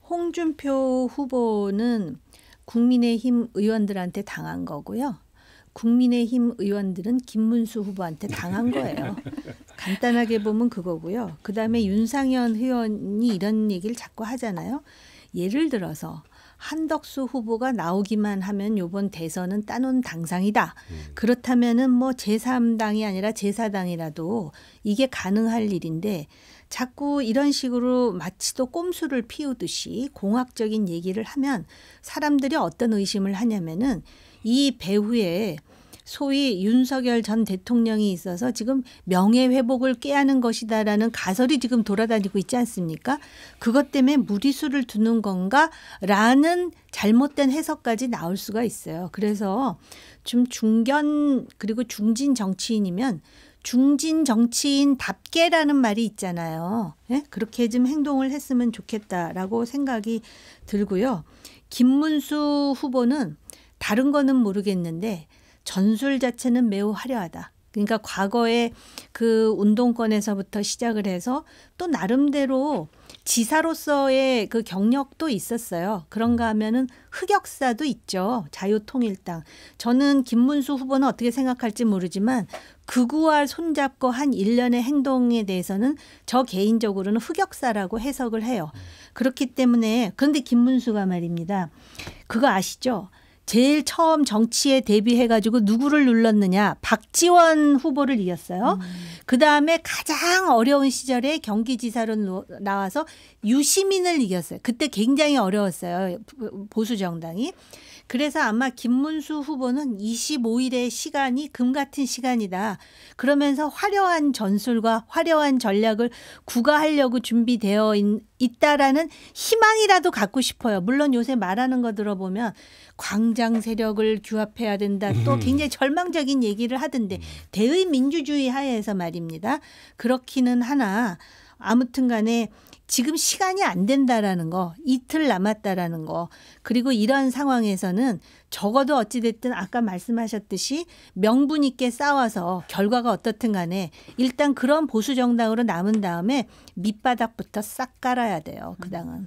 홍준표 후보는 국민의힘 의원들한테 당한 거고요. 국민의힘 의원들은 김문수 후보한테 당한 거예요. 간단하게 보면 그거고요. 그다음에 윤상현 의원이 이런 얘기를 자꾸 하잖아요. 예를 들어서 한덕수 후보가 나오기만 하면 이번 대선은 따놓은 당상이다. 그렇다면은 뭐 제3당이 아니라 제4당이라도 이게 가능할 일인데 자꾸 이런 식으로 마치 또 꼼수를 피우듯이 공학적인 얘기를 하면 사람들이 어떤 의심을 하냐면은 이 배후에 소위 윤석열 전 대통령이 있어서 지금 명예회복을 꾀하는 것이다라는 가설이 지금 돌아다니고 있지 않습니까? 그것 때문에 무리수를 두는 건가라는 잘못된 해석까지 나올 수가 있어요. 그래서 좀 중견 그리고 중진 정치인이면 중진 정치인답게라는 말이 있잖아요. 예? 그렇게 좀 행동을 했으면 좋겠다라고 생각이 들고요. 김문수 후보는 다른 거는 모르겠는데 전술 자체는 매우 화려하다. 그러니까 과거에 그 운동권에서부터 시작을 해서 또 나름대로 지사로서의 그 경력도 있었어요. 그런가 하면은 흑역사도 있죠. 자유통일당. 저는 김문수 후보는 어떻게 생각할지 모르지만 극우와 손잡고 한 일련의 행동에 대해서는 저 개인적으로는 흑역사라고 해석을 해요. 그렇기 때문에 그런데 김문수가 말입니다. 그거 아시죠? 제일 처음 정치에 데뷔해가지고 누구를 눌렀느냐. 박지원 후보를 이겼어요. 그다음에 가장 어려운 시절에 경기지사로 나와서 유시민을 이겼어요. 그때 굉장히 어려웠어요. 보수정당이. 그래서 아마 김문수 후보는 25일의 시간이 금 같은 시간이다. 그러면서 화려한 전술과 화려한 전략을 구가하려고 준비되어 있다라는 희망이라도 갖고 싶어요. 물론 요새 말하는 거 들어보면 광장 세력을 규합해야 된다. 또 굉장히 절망적인 얘기를 하던데 대의 민주주의 하에서 말입니다. 그렇기는 하나 아무튼 간에 지금 시간이 안 된다라는 거, 이틀 남았다라는 거, 그리고 이런 상황에서는 적어도 어찌됐든 아까 말씀하셨듯이 명분 있게 싸워서 결과가 어떻든 간에 일단 그런 보수 정당으로 남은 다음에 밑바닥부터 싹 깔아야 돼요. 그 당은.